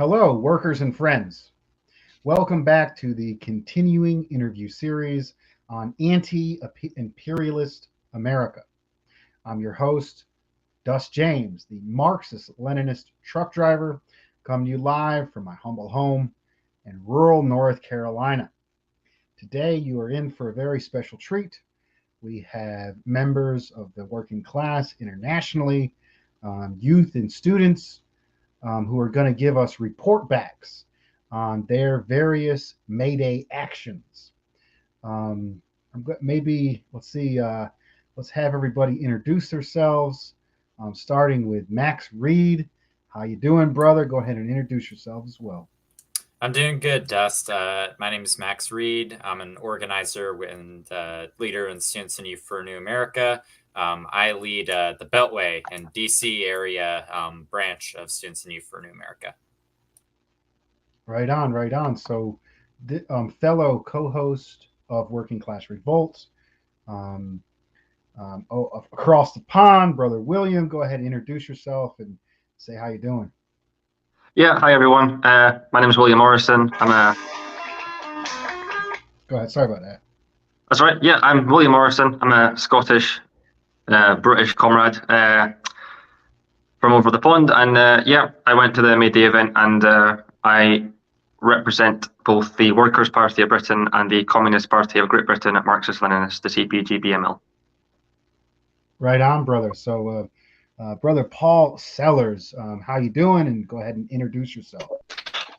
Hello, workers and friends. Welcome back to the continuing interview series on anti imperialist America. I'm your host, Dus James, the Marxist Leninist truck driver, coming to you live from my humble home in rural North Carolina. Today, you are in for a very special treat. We have members of the working class internationally, youth and students who are going to give us report backs on their various Mayday actions. Maybe let's see. Let's have everybody introduce themselves. Starting with Max Reed. How you doing, brother? Go ahead and introduce yourself as well. I'm doing good, Dust. My name is Max Reed. I'm an organizer and leader in Students and Youth for New America. I lead the Beltway and DC area branch of Students and Youth for New America. Right on, right on. So, fellow co-host of Working Class Revolts, um, across the pond, brother William. Go ahead and introduce yourself and say how you doing. Yeah, hi everyone. My name is William Morrison. Go ahead. Sorry about that. That's right. Yeah, I'm William Morrison. I'm a Scottish, British comrade from over the pond, and yeah, I went to the Mayday event, and I represent both the Workers' Party of Britain and the Communist Party of Great Britain at Marxist-Leninist, the CPGBML. Right on, brother. So, brother Paul Sellers, how you doing? And go ahead and introduce yourself.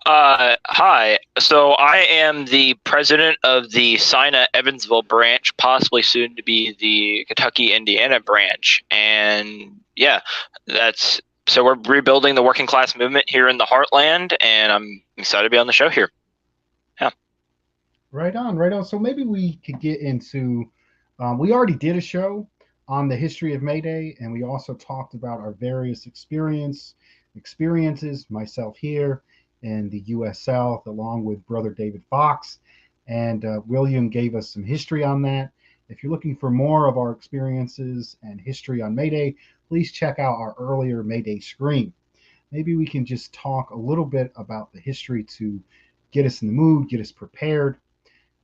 Hi. So I am the president of the Sina Evansville branch, possibly soon to be the Kentucky, Indiana branch. And yeah, so we're rebuilding the working class movement here in the heartland, and I'm excited to be on the show here. Yeah. Right on, right on. So maybe we could get into, we already did a show on the history of Mayday, and we also talked about our various experiences, myself here in the U.S. South, along with brother David Fox, and William gave us some history on that. If you're looking for more of our experiences and history on Mayday, please check out our earlier Mayday screen. Maybe we can just talk a little bit about the history to get us in the mood, get us prepared.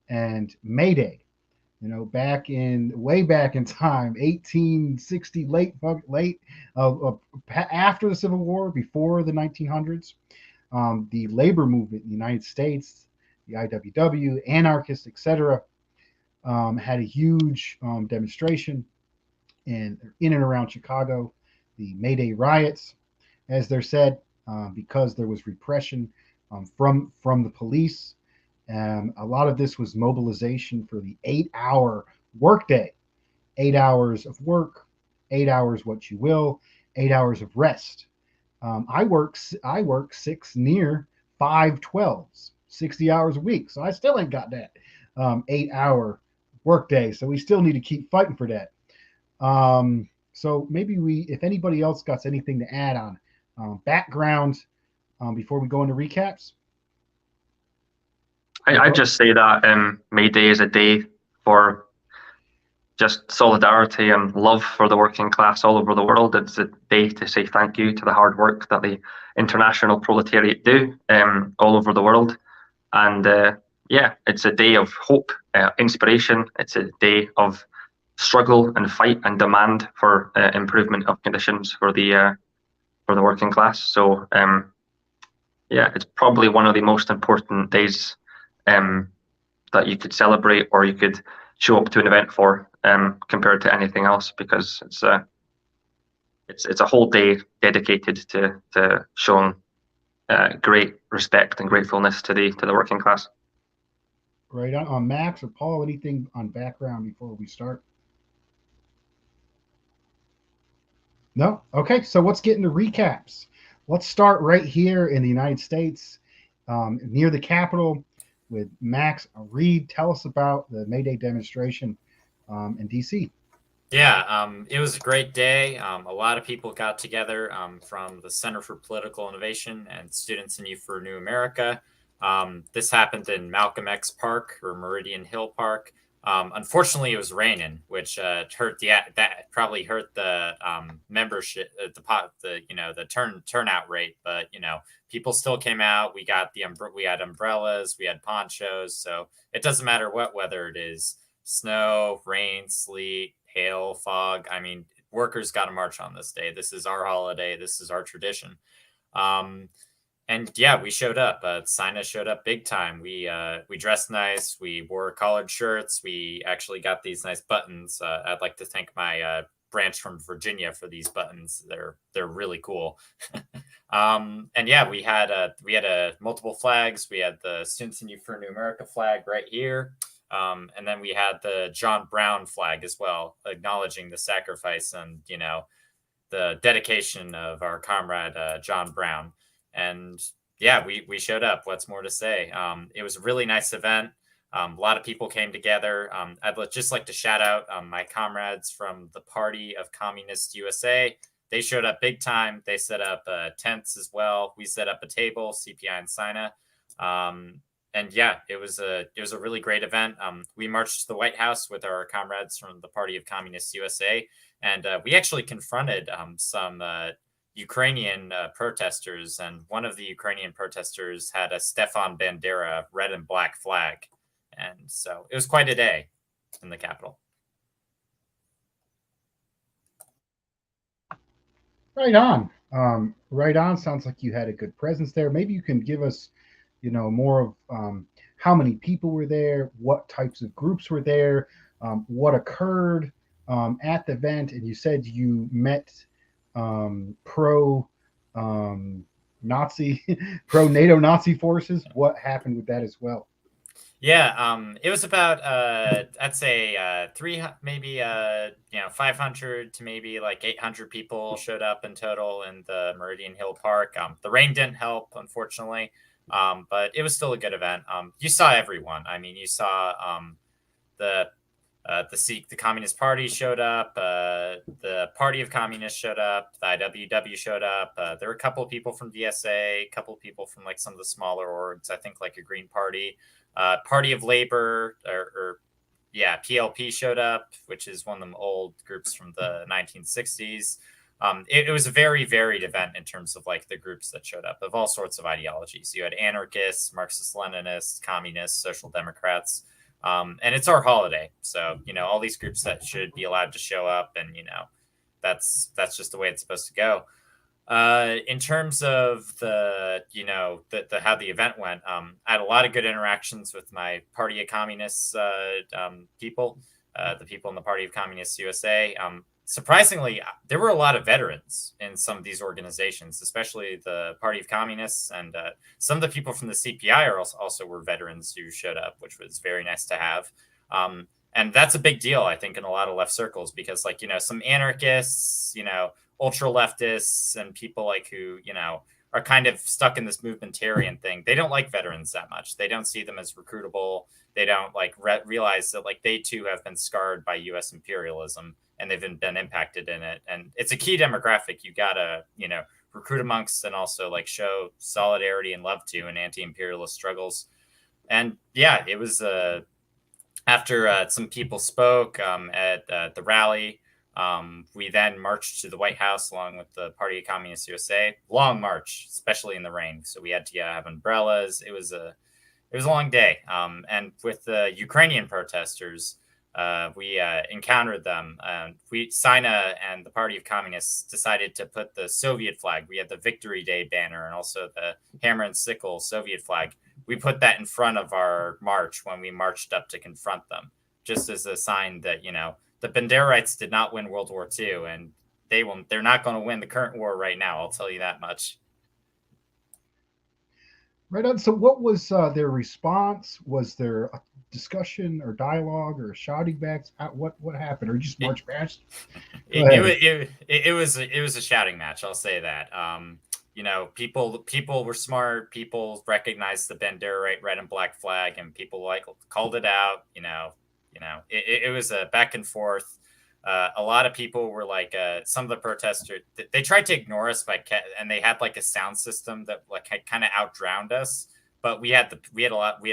And Mayday, way back in time, 1860, after the Civil War, before the 1900s, the labor movement in the United States, the IWW, anarchists, etc., had a huge demonstration in and around Chicago, the Mayday Riots, as they're said, because there was repression from the police. A lot of this was mobilization for the 8-hour workday, 8 hours of work, 8 hours what you will, 8 hours of rest. I work 5 12s, 60 hours a week, so I still ain't got that 8-hour workday. So we still need to keep fighting for that. So maybe if anybody else got anything to add on background before we go into recaps. I'd just say that Mayday is a day for just solidarity and love for the working class all over the world. It's a day to say thank you to the hard work that the international proletariat do all over the world. And yeah, it's a day of hope, inspiration. It's a day of struggle and fight and demand for improvement of conditions for the working class. So yeah, it's probably one of the most important days that you could celebrate or you could show up to an event for compared to anything else, because it's a whole day dedicated to showing great respect and gratefulness to the working class. Right on Max or Paul, anything on background before we start? No? Okay, so let's get into recaps. Let's start right here in the United States, near the Capitol, with Max Reed. Tell us about the Mayday demonstration in DC. Yeah, it was a great day. A lot of people got together from the Center for Political Innovation and Students and Youth for New America. This happened in Malcolm X Park or Meridian Hill Park. Unfortunately, it was raining, which hurt that probably hurt the membership, the turnout rate. But people still came out. We had umbrellas, we had ponchos, so it doesn't matter what weather it is: snow, rain, sleet, hail, fog. I mean, workers got to march on this day. This is our holiday. This is our tradition. And yeah, we showed up. Sina showed up big time. We dressed nice. We wore collared shirts. We actually got these nice buttons. I'd like to thank my branch from Virginia for these buttons. They're really cool. And yeah, we had multiple flags. We had the Students in Youth for New America flag right here. And then we had the John Brown flag as well, acknowledging the sacrifice and the dedication of our comrade John Brown. And yeah, we showed up. What's more to say? It was a really nice event. A lot of people came together. I'd just like to shout out my comrades from the Party of Communist USA. They showed up big time. They set up tents as well. We set up a table, CPI and Sina. And yeah, it was a really great event. We marched to the White House with our comrades from the Party of Communist USA, and we actually confronted some Ukrainian protesters, and one of the Ukrainian protesters had a Stefan Bandera red and black flag. And so it was quite a day in the Capitol. Right on. Right on. Sounds like you had a good presence there. Maybe you can give us, more of how many people were there, what types of groups were there, what occurred at the event. And you said you met pro Nazi, pro NATO Nazi forces. What happened with that as well? Yeah, it was about I'd say 500 to maybe like 800 people showed up in total in the Meridian Hill Park. The rain didn't help, unfortunately, but it was still a good event. You saw everyone. I mean, you saw the Communist Party showed up. The Party of Communists showed up. The IWW showed up. There were a couple of people from DSA, a couple of people from like some of the smaller orgs. I think like a Green Party, Party of Labor, PLP showed up, which is one of them old groups from the 1960s. It was a very varied event in terms of like the groups that showed up of all sorts of ideologies. You had anarchists, Marxist-Leninists, communists, social democrats. And it's our holiday, so all these groups that should be allowed to show up, and that's just the way it's supposed to go. In terms of the how the event went, I had a lot of good interactions with my Party of Communists people, the people in the Party of Communists USA. Surprisingly, there were a lot of veterans in some of these organizations, especially the Party of Communists, and some of the people from the CPI also were veterans who showed up, which was very nice to have. And that's a big deal, I think, in a lot of left circles, because some anarchists, ultra leftists, and people like who, are kind of stuck in this movementarian thing. They don't like veterans that much. They don't see them as recruitable. They don't realize that they too have been scarred by U.S. imperialism, and they've been impacted in it. And it's a key demographic you gotta, recruit amongst, and also show solidarity and love to in anti-imperialist struggles. And yeah, it was after some people spoke at the rally. We then marched to the White House along with the Party of Communist USA. Long march, especially in the rain. So we had to have umbrellas. It was a long day. And with the Ukrainian protesters, we encountered them. Sina and the Party of Communists decided to put the Soviet flag. We had the Victory Day banner and also the hammer and sickle Soviet flag. We put that in front of our march when we marched up to confront them, just as a sign that, the Banderites did not win World War II, and they're not going to win the current war right now. I'll tell you that much. Right on. So what was their response? Was there a discussion or dialogue or shouting backs? What happened? Or you just marched past? It was a shouting match. I'll say that. People were smart. People recognized the Banderite red and black flag, and people called it out. It was a back and forth. A lot of people were some of the protesters, they tried to ignore us and they had a sound system that kind of outdrowned us. but we had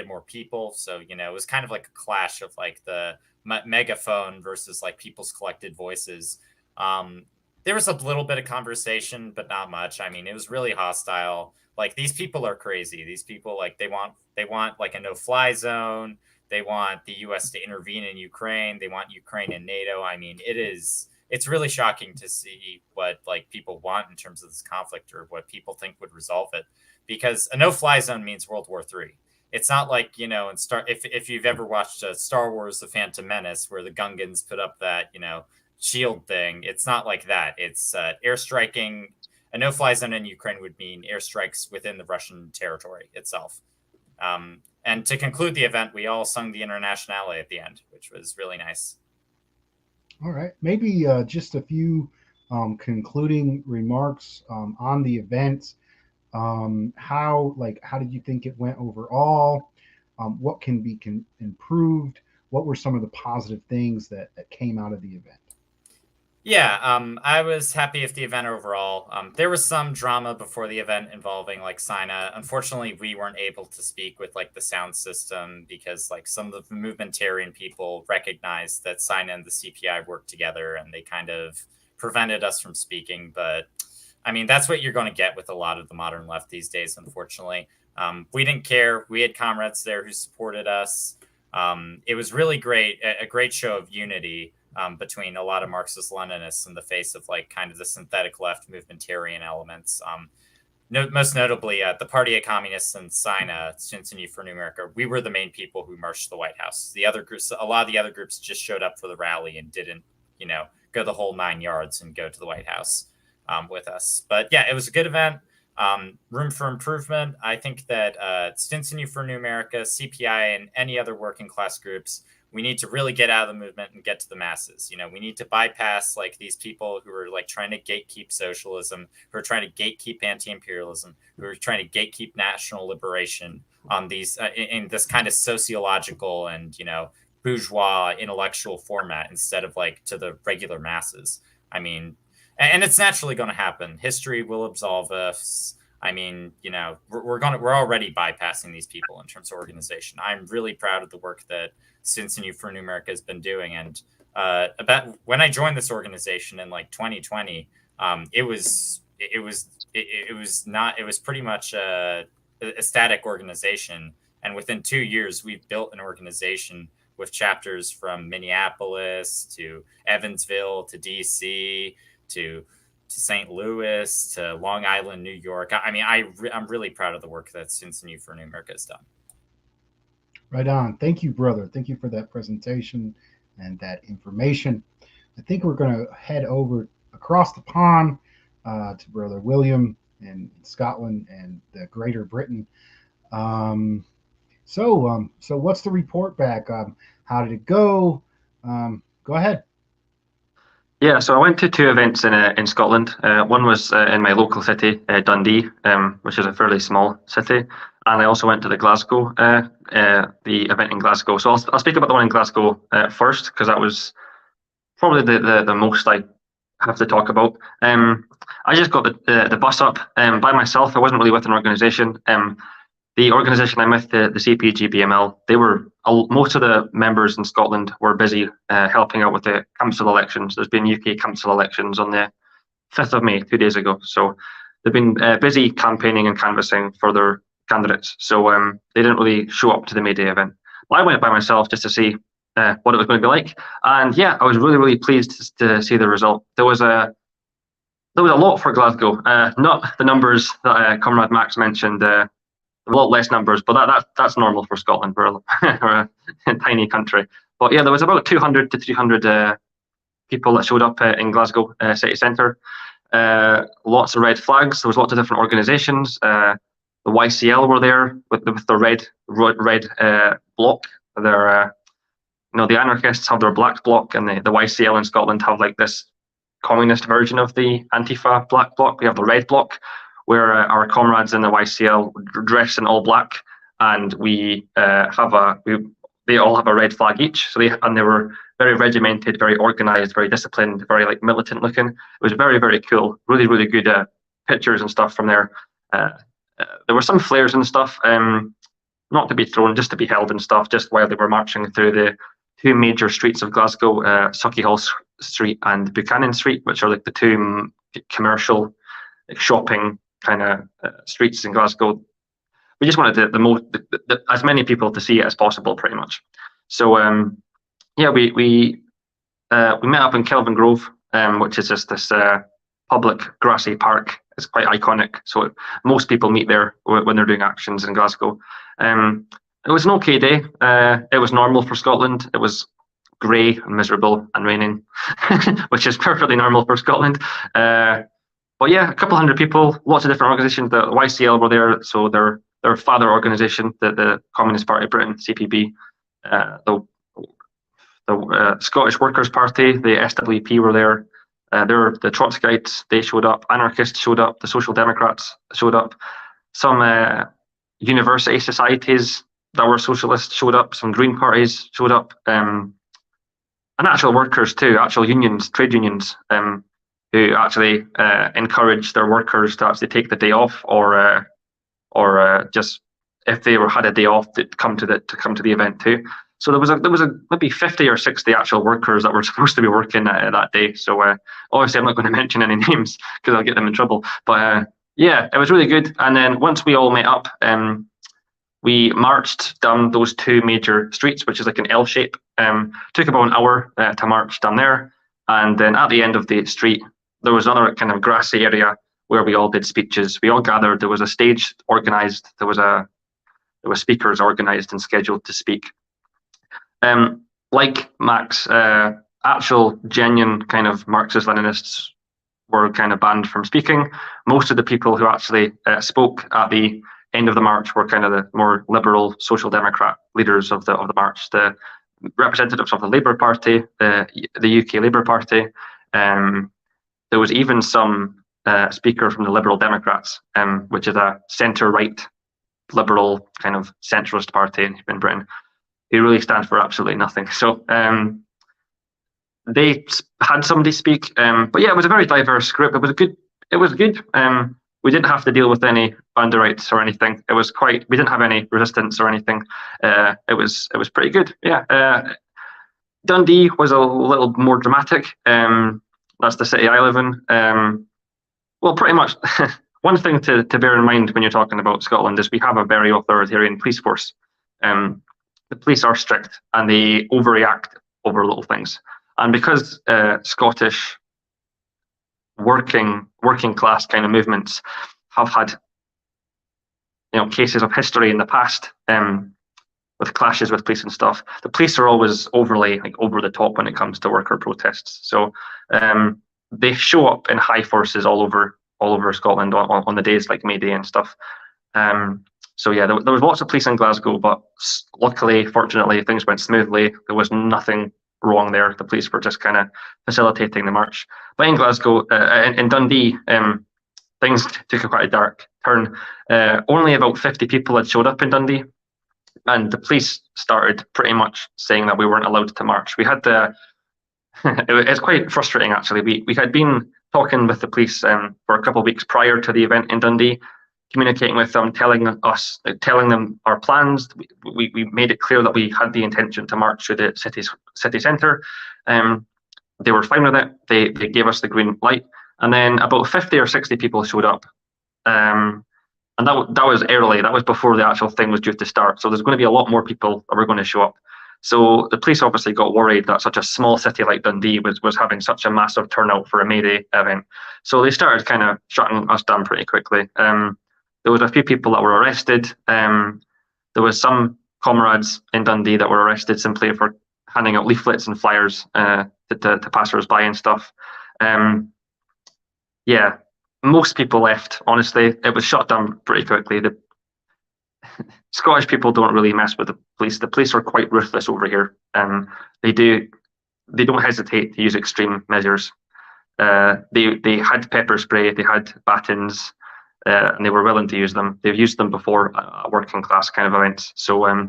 more people, so it was kind of like a clash of like the megaphone versus like people's collected voices. There was a little bit of conversation, but not much. I mean, it was really hostile. Like, these people are crazy. These people, like, they want like a no-fly zone. They want the U.S. to intervene in Ukraine. They want Ukraine in NATO. I mean, it's really shocking to see what like people want in terms of this conflict, or what people think would resolve it, because a no-fly zone means World War III. It's not like, if you've ever watched Star Wars: The Phantom Menace, where the Gungans put up that shield thing. It's not like that. It's airstriking. A no-fly zone in Ukraine would mean airstrikes within the Russian territory itself. And to conclude the event, we all sung the Internationale at the end, which was really nice. All right, maybe just a few concluding remarks on the event. How did you think it went overall? What can be improved? What were some of the positive things that came out of the event? Yeah, I was happy with the event overall. There was some drama before the event involving like Sina. Unfortunately, we weren't able to speak with like the sound system, because like some of the movementarian people recognized that Sina and the CPI worked together, and they kind of prevented us from speaking. But I mean, that's what you're going to get with a lot of the modern left these days, unfortunately. We didn't care. We had comrades there who supported us. It was really great, a great show of unity. Between a lot of Marxist-Leninists in the face of like kind of the synthetic left movementarian elements. Most notably, the Party of Communists and Sina, Students in Youth for New America, we were the main people who marched to the White House. The other groups, a lot of the other groups just showed up for the rally and didn't, go the whole 9 yards and go to the White House with us. But yeah, it was a good event. Room for improvement. I think that Students in Youth for New America, CPI, and any other working class groups, we need to really get out of the movement and get to the masses. We need to bypass like these people who are like trying to gatekeep socialism, who are trying to gatekeep anti-imperialism, who are trying to gatekeep national liberation on these in this kind of sociological and bourgeois intellectual format, instead of like to the regular masses. I mean, and it's naturally going to happen. History will absolve us. I mean, we're already bypassing these people in terms of organization. I'm really proud of the work that Students in Youth for New America has been doing. And about when I joined this organization in like 2020, it was pretty much a static organization. And within 2 years, we've built an organization with chapters from Minneapolis to Evansville to DC to St. Louis to Long Island, New York. I mean, I'm really proud of the work that Students in Youth for New America has done. Right on. Thank you, brother. Thank you for that presentation and that information. I think we're going to head over across the pond to Brother William in Scotland and the Greater Britain. So what's the report back? How did it go? Go ahead. Yeah, so I went to 2 events in Scotland. One was in my local city, Dundee, which is a fairly small city, and I also went to the Glasgow, the event in Glasgow. So I'll speak about the one in Glasgow first, because that was probably the most I have to talk about. I just got the bus up by myself. I wasn't really with an organisation. The organisation I'm with, the CPGBML, most of the members in Scotland were busy helping out with the council elections. There's been UK council elections on the 5th of May, 2 days ago. So they've been busy campaigning and canvassing for their candidates. So they didn't really show up to the Mayday event. Well, I went by myself just to see what it was going to be like. And yeah, I was really, really pleased to see the result. There was a lot for Glasgow, not the numbers that Comrade Max mentioned. A lot less numbers, but that's normal for Scotland. We're a tiny country. But yeah, there was about 200 to 300 people that showed up in Glasgow city centre. Lots of red flags. There was lots of different organisations. The YCL were there with the red block. They're the anarchists have their black block, and the YCL in Scotland have like this communist version of the Antifa black block. We have the red block, where our comrades in the YCL dress in all black, and they all have a red flag each. So they were very regimented, very organized, very disciplined, very like militant looking. It was very, very cool. Really, really good pictures and stuff from there. there were some flares and stuff, not to be thrown, just to be held and stuff, just while they were marching through the two major streets of Glasgow, Sauchiehall Street and Buchanan Street, which are like the two commercial, like, shopping kind of streets in Glasgow. We just wanted as many people to see it as possible, pretty much. So yeah, we met up in Kelvin Grove, which is just this public grassy park. It's quite iconic, so most people meet there when they're doing actions in Glasgow. It was an okay day. It was normal for Scotland. It was grey and miserable and raining, which is perfectly normal for Scotland. But yeah, a couple hundred people, lots of different organisations. The YCL were there, so their father organisation, the Communist Party of Britain, CPB, the Scottish Workers' Party, the SWP were there. The Trotskyites, they showed up. Anarchists showed up. The Social Democrats showed up. Some university societies that were socialist showed up. Some Green parties showed up. And actual workers too, actual unions, trade unions, who actually encouraged their workers to actually take the day off, or just if they had a day off, to come to the event too. So there was maybe 50 or 60 actual workers that were supposed to be working that day. So obviously I'm not going to mention any names because I'll get them in trouble. But yeah, it was really good. And then once we all met up, we marched down those two major streets, which is like an L shape. Took about an hour to march down there. And then at the end of the street, there was another kind of grassy area where we all did speeches. We all gathered. There was a stage organised. There were speakers organised and scheduled to speak. Like Max, actual genuine kind of Marxist-Leninists were kind of banned from speaking. Most of the people who actually spoke at the end of the march were kind of the more liberal Social Democrat leaders of the march, the representatives of the Labour Party, the UK Labour Party. There was even some speaker from the Liberal Democrats, which is a centre-right liberal kind of centralist party in Britain, who really stand for absolutely nothing. So they had somebody speak, but yeah, it was a very diverse group. It was good. We didn't have to deal with any banderites or anything. It was quite. We didn't have any resistance or anything. It was pretty good. Yeah. Dundee was a little more dramatic. That's the city I live in. Well, pretty much. One thing to bear in mind when you're talking about Scotland is we have a very authoritarian police force. The police are strict and they overreact over little things. And because Scottish working class kind of movements have had, cases of history in the past, with clashes with police and stuff, the police are always overly over the top when it comes to worker protests. So they show up in high forces all over Scotland on the days like Mayday and stuff. So yeah, there was lots of police in Glasgow, but luckily, fortunately, things went smoothly. There was nothing wrong there. The police were just kind of facilitating the march. But in Glasgow, in Dundee, things took quite a dark turn. Only about 50 people had showed up in Dundee, and the police started pretty much saying that we weren't allowed to march. We had it's quite frustrating actually. We had been talking with the police for a couple of weeks prior to the event in Dundee, communicating with them, telling them our plans. We made it clear that we had the intention to march through the city centre. They were fine with it. They gave us the green light, and then about 50 or 60 people showed up. And that was early. That was before the actual thing was due to start. So there's going to be a lot more people that were going to show up. So the police obviously got worried that such a small city like Dundee was having such a massive turnout for a Mayday event. So they started kind of shutting us down pretty quickly. There was a few people that were arrested. There was some comrades in Dundee that were arrested simply for handing out leaflets and flyers to passers-by and stuff. Yeah, most people left, honestly. It was shut down pretty quickly. The Scottish people don't really mess with the police. The police are quite ruthless over here. They don't hesitate to use extreme measures. They had pepper spray, they had batons, and they were willing to use them. They've used them before at working class kind of events. So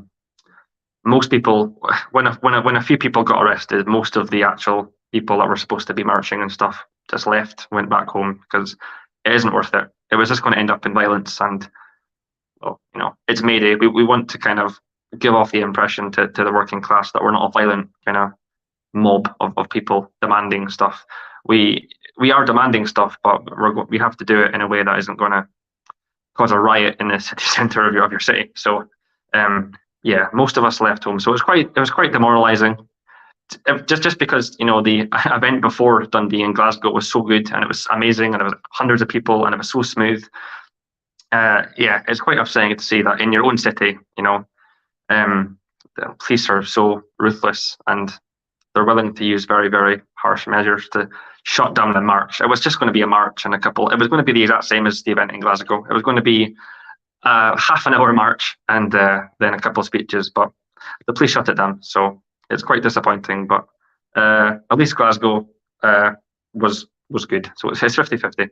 most people, when a few people got arrested, most of the actual people that were supposed to be marching and stuff just left, went back home, because it isn't worth it. It was just going to end up in violence, and well, it's Mayday. We want to kind of give off the impression to the working class that we're not a violent kind of mob of people demanding stuff. We are demanding stuff, but we have to do it in a way that isn't going to cause a riot in the city centre of your city. So, yeah, most of us left home. So it was quite demoralising. Just because the event before Dundee and Glasgow was so good and it was amazing and it was hundreds of people and it was so smooth. Yeah, it's quite upsetting to see that in your own city, the police are so ruthless and they're willing to use very, very harsh measures to shut down the march. It was just going to be a march and it was going to be the exact same as the event in Glasgow. It was going to be a half an hour march and then a couple of speeches, but the police shut it down. So it's quite disappointing, but at least Glasgow was good. So it's 50-50.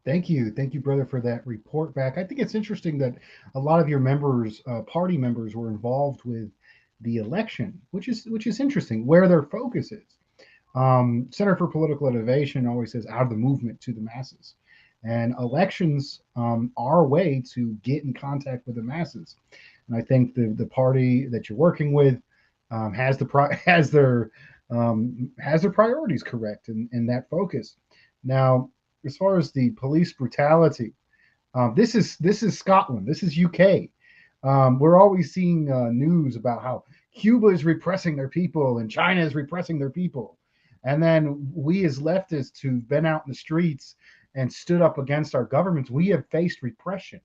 Thank you, brother, for that report back. I think it's interesting that a lot of your members, party members, were involved with the election, which is interesting. Where their focus is. Center for Political Innovation always says out of the movement to the masses, and elections are a way to get in contact with the masses. And I think the party that you're working with has their priorities correct in that focus. Now, as far as the police brutality, this is Scotland. This is UK. We're always seeing news about how Cuba is repressing their people and China is repressing their people. And then we as leftists who've been out in the streets and stood up against our governments, we have faced repression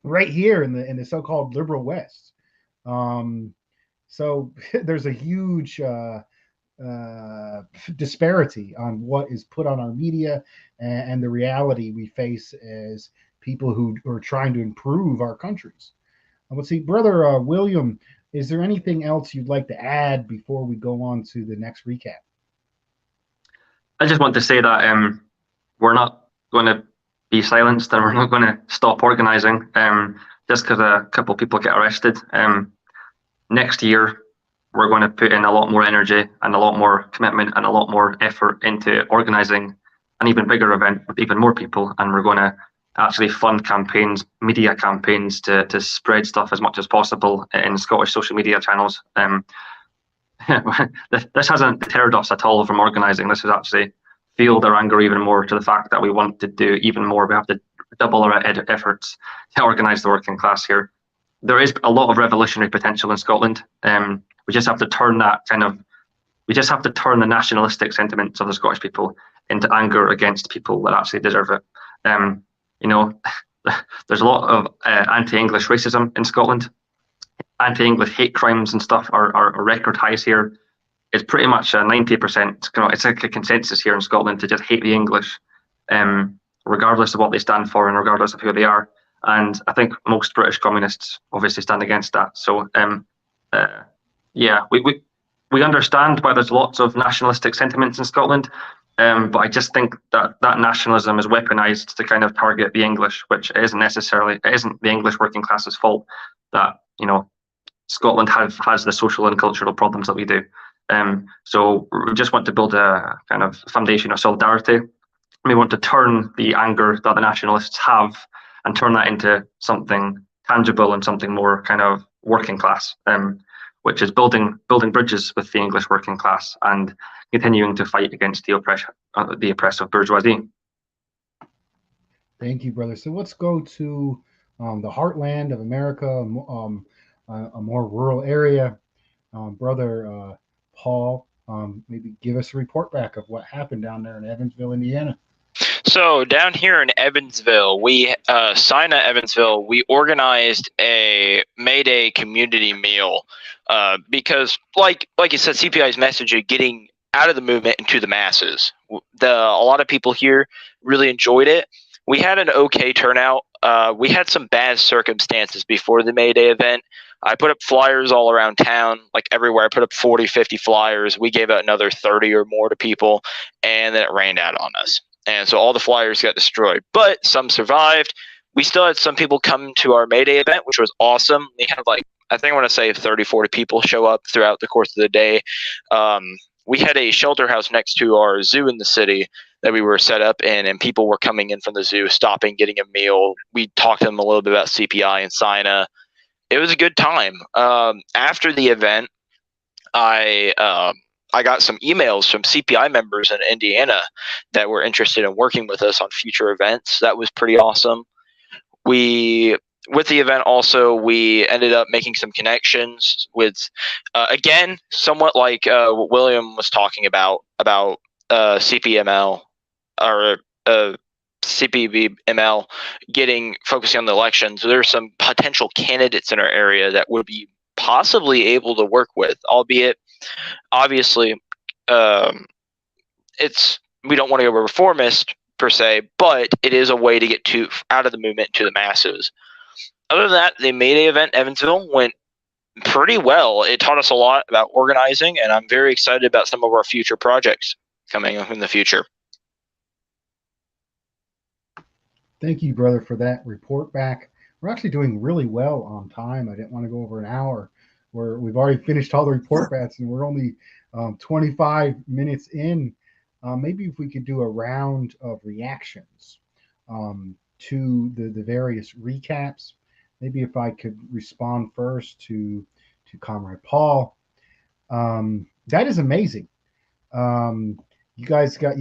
right here in the so-called liberal West. So there's a huge disparity on what is put on our media and the reality we face as people who are trying to improve our countries. Let's see, Brother William, is there anything else you'd like to add before we go on to the next recap? I just want to say that we're not going to be silenced and we're not going to stop organising just because a couple of people get arrested. Next year, we're going to put in a lot more energy and a lot more commitment and a lot more effort into organising an even bigger event with even more people, and we're going to actually fund campaigns, media campaigns to spread stuff as much as possible in Scottish social media channels. This hasn't deterred us at all from organising. This has actually fueled our anger even more to the fact that we want to do even more. We have to double our efforts to organise the working class here. There is a lot of revolutionary potential in Scotland. We just have to turn the nationalistic sentiments of the Scottish people into anger against people that actually deserve it. There's a lot of anti-English racism in Scotland. Anti-English hate crimes and stuff are record highs here. It's pretty much 90%. It's like a consensus here in Scotland to just hate the English, regardless of what they stand for and regardless of who they are. And I think most British communists obviously stand against that. So, yeah, we understand why there's lots of nationalistic sentiments in Scotland, but I just think that nationalism is weaponized to kind of target the English, which it isn't the English working class's fault that Scotland has the social and cultural problems that we do. So we just want to build a kind of foundation of solidarity. We want to turn the anger that the nationalists have and turn that into something tangible and something more kind of working class, which is building bridges with the English working class and continuing to fight against the oppressive bourgeoisie. Thank you, brother. So let's go to the heartland of America, a more rural area. Brother Paul, maybe give us a report back of what happened down there in Evansville, Indiana. So down here in Evansville, SINA Evansville, we organized a Mayday community meal because, like you said, CPI's message of getting out of the movement into the masses. A lot of people here really enjoyed it. We had an okay turnout. We had some bad circumstances before the Mayday event. I put up flyers all around town, like everywhere. I put up 40, 50 flyers. We gave out another 30 or more to people, and then it rained out on us. And so all the flyers got destroyed, but some survived. We still had some people come to our Mayday event, which was awesome. We had I want to say 30, 40 people show up throughout the course of the day. We had a shelter house next to our zoo in the city that we were set up in, and people were coming in from the zoo, stopping, getting a meal. We talked to them a little bit about CPI and SINA. It was a good time. After the event, I got some emails from CPI members in Indiana that were interested in working with us on future events. That was pretty awesome. With the event also, we ended up making some connections with, again, somewhat like what William was talking about CPML or CPBML focusing on the elections. There's some potential candidates in our area that would be possibly able to work with, albeit obviously we don't want to go reformist per se, but it is a way to get out of the movement to the masses. Other than that, the Mayday event in Evansville went pretty well. It taught us a lot about organizing, and I'm very excited about some of our future projects coming up in the future. Thank you, brother, for that report back. We're actually doing really well on time. I didn't want to go over an hour. We've already finished all the report backs, and we're only 25 minutes in. Maybe if we could do a round of reactions to the various recaps. Maybe if I could respond first to Comrade Paul. That is amazing. You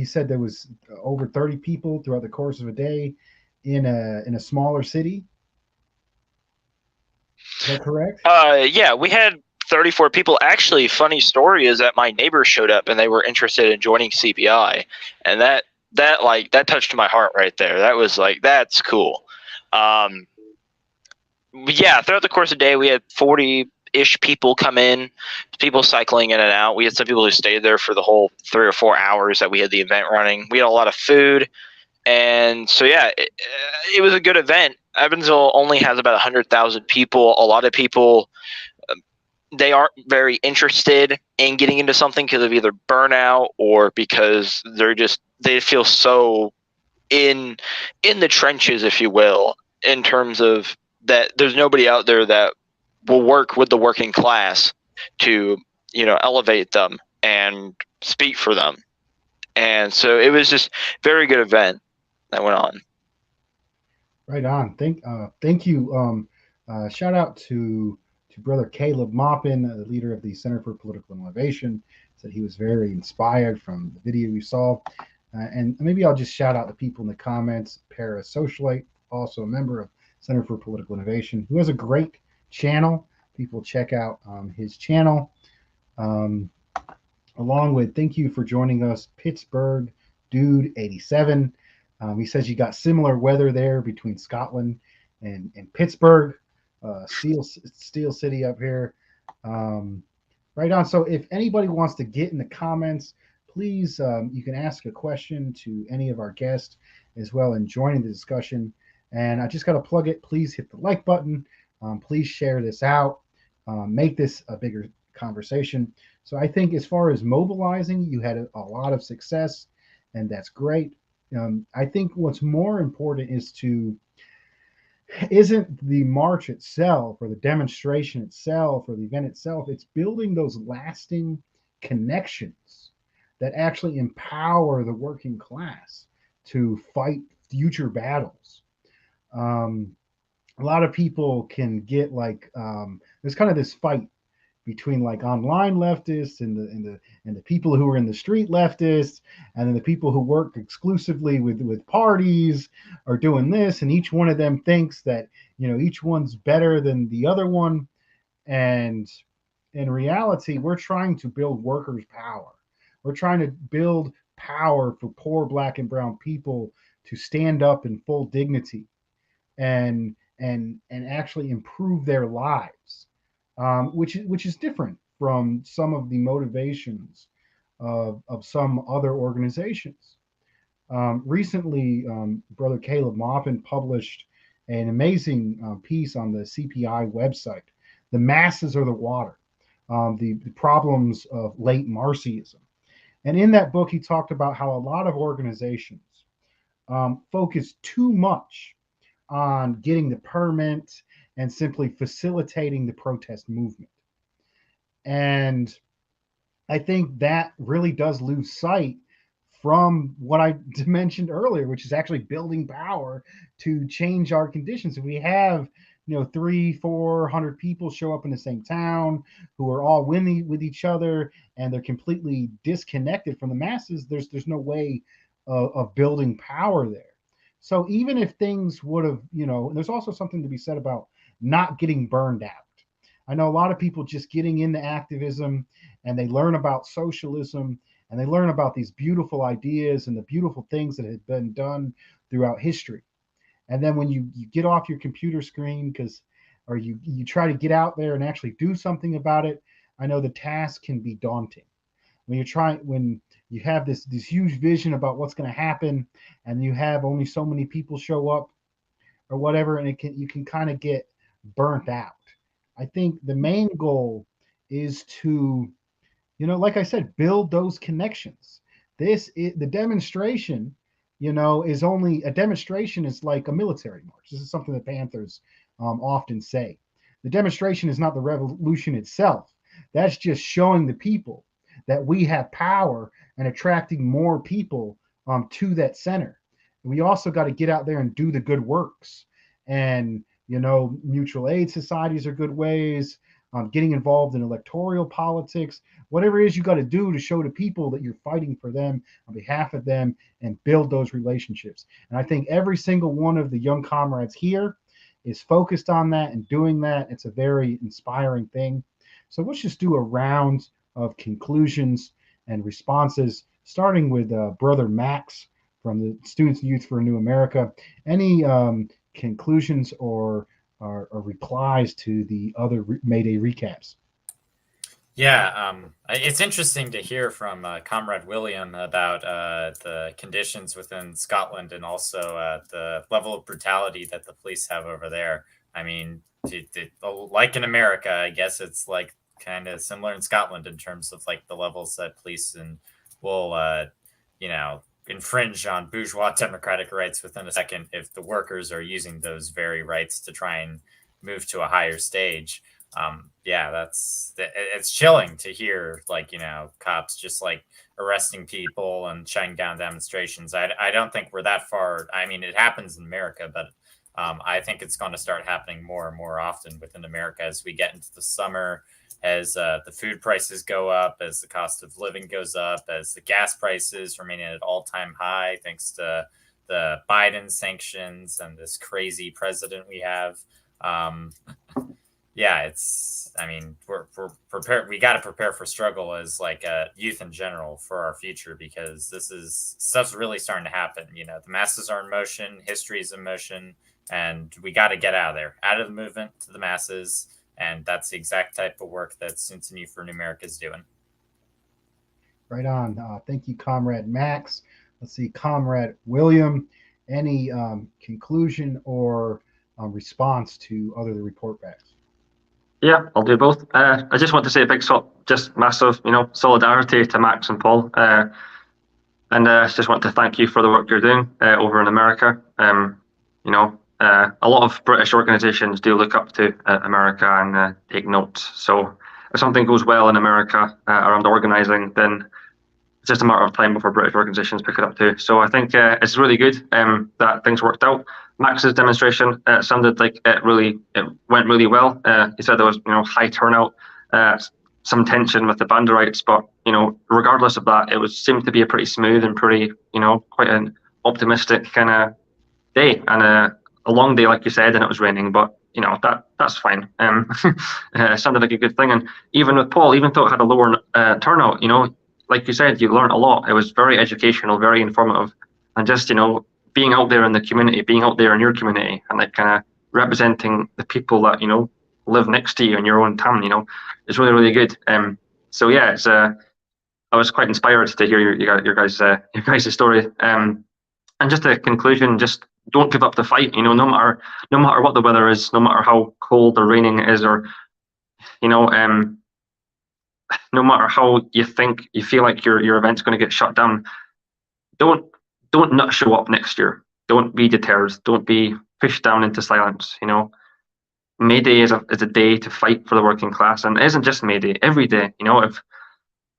said there was over 30 people throughout the course of a day in a smaller city. Is that correct? Yeah, we had 34 people. Actually, funny story is that my neighbors showed up and they were interested in joining CPI, and that touched my heart right there. That was like, that's cool. Yeah, throughout the course of the day, we had 40-ish people come in, people cycling in and out. We had some people who stayed there for the whole 3 or 4 hours that we had the event running. We had a lot of food. And so, yeah, it was a good event. Evansville only has about 100,000 people. A lot of people, they aren't very interested in getting into something because of either burnout or because they feel so in the trenches, if you will, in terms of that there's nobody out there that will work with the working class to, elevate them and speak for them. And so it was just a very good event that went on. Right on. Thank you. Shout out to Brother Caleb Maupin, the leader of the Center for Political Innovation. Said he was very inspired from the video we saw. And maybe I'll just shout out the people in the comments. Parasocialite, also a member of Center for Political Innovation, who has a great channel. People check out his channel. Along with, thank you for joining us, Pittsburgh Dude 87. He says you got similar weather there between Scotland and Pittsburgh, Steel City up here. Right on. So if anybody wants to get in the comments, please, you can ask a question to any of our guests as well and join the discussion. And I just got to plug it. Please hit the like button. Please share this out. Make this a bigger conversation. So I think as far as mobilizing, you had a lot of success, and that's great. I think what's more important isn't the march itself or the demonstration itself or the event itself. It's building those lasting connections that actually empower the working class to fight future battles. A lot of people can get there's kind of this fight between online leftists and the people who are in the street leftists, and then the people who work exclusively with parties are doing this, and each one of them thinks that each one's better than the other one. And in reality, we're trying to build workers' power. We're trying to build power for poor Black and brown people to stand up in full dignity and actually improve their lives, which is different from some of the motivations of some other organizations. Recently, Brother Caleb Maupin published an amazing piece on the CPI website, "The Masses Are the Water, the problems of late Marxism." And in that book, he talked about how a lot of organizations focus too much on getting the permit and simply facilitating the protest movement. And I think that really does lose sight from what I mentioned earlier, which is actually building power to change our conditions. If we have, 300-400 people show up in the same town who are all winning with each other and they're completely disconnected from the masses, there's no way of building power there. So even if things would have, there's also something to be said about not getting burned out. I know a lot of people just getting into activism and they learn about socialism and they learn about these beautiful ideas and the beautiful things that have been done throughout history. And then when you get off your computer screen or you try to get out there and actually do something about it, I know the task can be daunting. When you have this huge vision about what's going to happen and you have only so many people show up or whatever, and you can kind of get burnt out. I think the main goal is to, like I said, build those connections. The demonstration, is only a demonstration is like a military march. This is something that Panthers often say. The demonstration is not the revolution itself. That's just showing the people that we have power and attracting more people to that center. We also got to get out there and do the good works. And, mutual aid societies are good ways. Getting involved in electoral politics, whatever it is you got to do to show the people that you're fighting for them on behalf of them and build those relationships. And I think every single one of the young comrades here is focused on that and doing that. It's a very inspiring thing. So let's just do a round of conclusions and responses, starting with Brother Max from the Students and Youth for a New America. Any conclusions or replies to the other Mayday recaps? Yeah, it's interesting to hear from Comrade William about the conditions within Scotland and also the level of brutality that the police have over there. I mean, like in America, I guess it's like kind of similar in Scotland in terms of like the levels that police will, infringe on bourgeois democratic rights within a second if the workers are using those very rights to try and move to a higher stage. It's chilling to hear, like, cops just like arresting people and shutting down demonstrations. I don't think we're that far. I mean, it happens in America, but I think it's going to start happening more and more often within America as we get into the summer, as the food prices go up, as the cost of living goes up, as the gas prices remain at an all-time high thanks to the Biden sanctions and this crazy president we have. We're prepared. We got to prepare for struggle as like youth in general for our future, because stuff's really starting to happen. The masses are in motion, history is in motion, and we got to get out of there, out of the movement to the masses. And that's the exact type of work that Students and Youth for New America is doing. Right on. Thank you, Comrade Max. Let's see, Comrade William. Any conclusion or response to other the report backs? Yeah, I'll do both. I just want to say a big just massive, solidarity to Max and Paul. And just want to thank you for the work you're doing over in America. A lot of British organisations do look up to America and take notes. So if something goes well in America around organising, then it's just a matter of time before British organisations pick it up too. So I think it's really good that things worked out. Max's demonstration sounded like it went really well. He said there was high turnout, some tension with the Banderites, but regardless of that, it seemed to be a pretty smooth and pretty quite an optimistic kind of day, and a long day, like you said, and it was raining, but that's fine. It sounded like a good thing. And even with Paul, even though it had a lower turnout, like you said, you learned a lot. It was very educational, very informative, and just being out there in the community, being out there in your community, and like kind of representing the people that live next to you in your own town, is really, really good. So yeah, it's I was quite inspired to hear your guys' story. And just a conclusion, just don't give up the fight. No matter what the weather is, no matter how cold or raining it is, or no matter how you feel like your event's going to get shut down, don't not show up next year. Don't be deterred. Don't be pushed down into silence. Mayday is a day to fight for the working class, and it isn't just Mayday. Every day,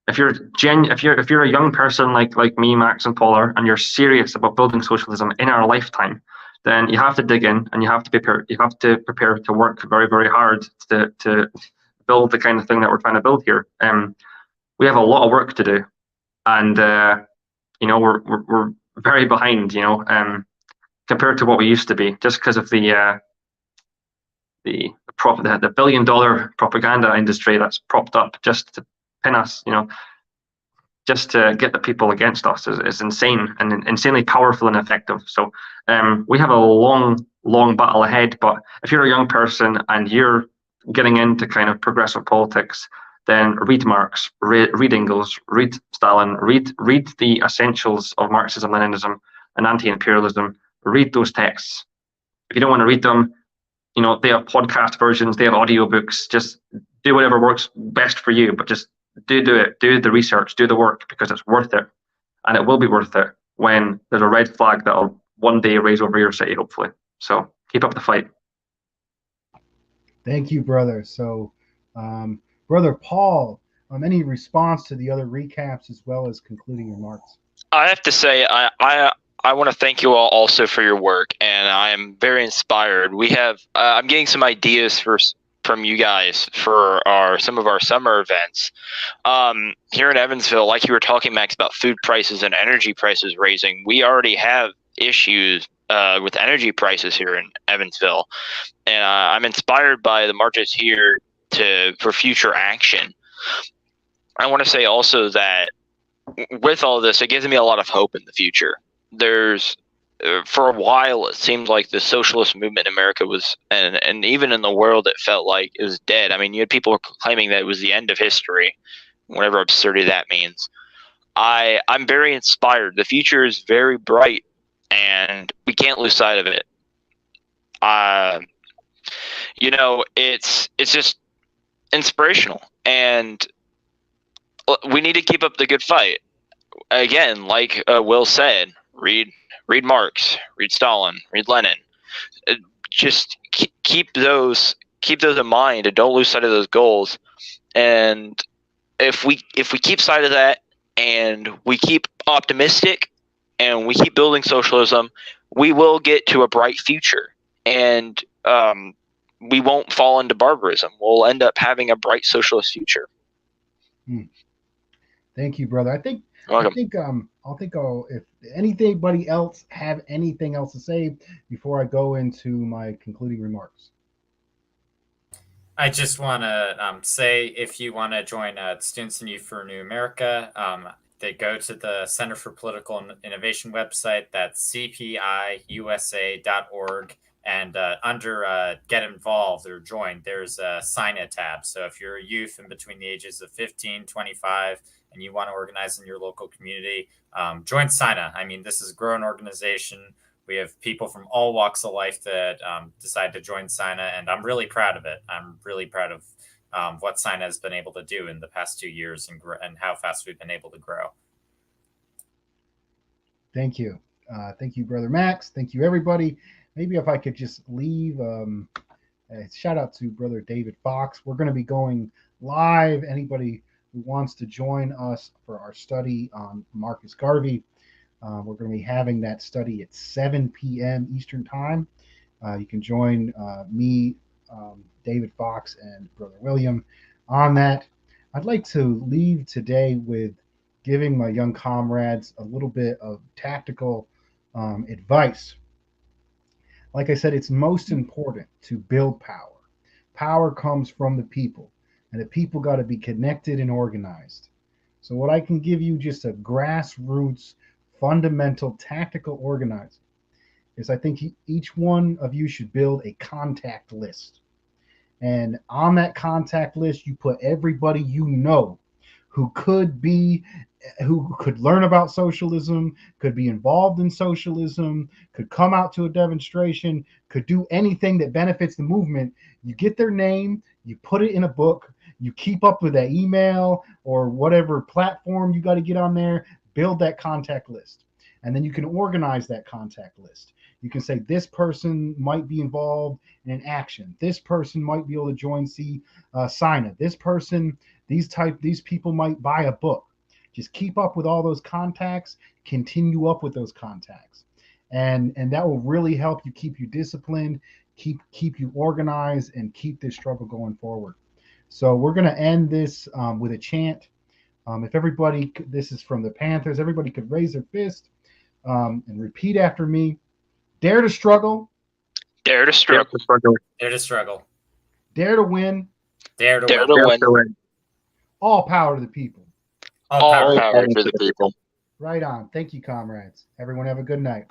if you're a young person like me, Max and Paul are, and you're serious about building socialism in our lifetime, then you have to dig in and you have to prepare to work very, very hard to build the kind of thing that we're trying to build here. We have a lot of work to do, and we're very behind, compared to what we used to be, just because of the billion-dollar propaganda industry that's propped up just to pin us, just to get the people against us is insane and insanely powerful and effective. So we have a long, long battle ahead. But if you're a young person and you're getting into kind of progressive politics, then read Marx, read Engels, read Stalin, read the essentials of Marxism, Leninism, and anti-imperialism. Read those texts. If you don't want to read them, they have podcast versions, they have audiobooks. Just do whatever works best for you, but just do it. Do the research, do the work, because it's worth it. And it will be worth it when there's a red flag that'll one day raise over your city, hopefully. So keep up the fight. Thank you, brother. So, Brother Paul, any response to the other recaps as well as concluding remarks? I have to say, I want to thank you all also for your work, and I am very inspired. We have I'm getting some ideas from you guys for some of our summer events here in Evansville. Like you were talking, Max, about food prices and energy prices raising. We already have issues with energy prices here in Evansville, and I'm inspired by the marches here for future action. I want to say also that with all this, it gives me a lot of hope in the future. There's for a while it seemed like the socialist movement in America was, and even in the world, it felt like it was dead. I mean, you had people claiming that it was the end of history, whatever absurdity that means. I'm very inspired. The future is very bright, and we can't lose sight of it. It's just inspirational, and we need to keep up the good fight. Again, like Will said, read Marx, read Stalin, read Lenin. Just keep those in mind, and don't lose sight of those goals. And if we keep sight of that, and we keep optimistic, and we keep building socialism, we will get to a bright future, and we won't fall into barbarism. We'll end up having a bright socialist future. Thank you, brother. I think if anybody else have anything else to say before I go into my concluding remarks. I just want to say, if you want to join Students and Youth for New America, they go to the Center for Political Innovation website. That's cpiusa.org. And under Get Involved or Join, there's a Sign-A tab. So if you're a youth in between the ages of 15, 25, and you want to organize in your local community, join Sign-A. I mean, this is a growing organization. We have people from all walks of life that decide to join Sign-A, and I'm really proud of it. I'm really proud of what Sign-A has been able to do in the past 2 years and how fast we've been able to grow. Thank you. Thank you, Brother Max. Thank you, everybody. Maybe if I could just leave a shout out to Brother David Fox. We're going to be going live. Anybody who wants to join us for our study on Marcus Garvey, we're going to be having that study at 7 p.m. Eastern Time. You can join me, David Fox, and Brother William on that. I'd like to leave today with giving my young comrades a little bit of tactical advice. Like I said, it's most important to build power. Power comes from the people, and the people got to be connected and organized. So what I can give you just a grassroots, fundamental, tactical organizing is I think each one of you should build a contact list. And on that contact list, you put everybody you know who could learn about socialism, could be involved in socialism, could come out to a demonstration, could do anything that benefits the movement. You get their name, you put it in a book, you keep up with that email or whatever platform you got to get on there, build that contact list. And then you can organize that contact list. You can say this person might be involved in an action. This person might be able to join SINA. This person, these people might buy a book. Just keep up with all those contacts. Continue up with those contacts, and that will really help you keep you disciplined, keep you organized, and keep this struggle going forward. So we're going to end this with a chant. If everybody, this is from the Panthers, everybody could raise their fist and repeat after me. Dare to struggle. Dare to struggle. Dare to struggle. Dare to win. Dare to Dare win. to win. All power to the people. All power to the people. Right on. Thank you, comrades. Everyone have a good night.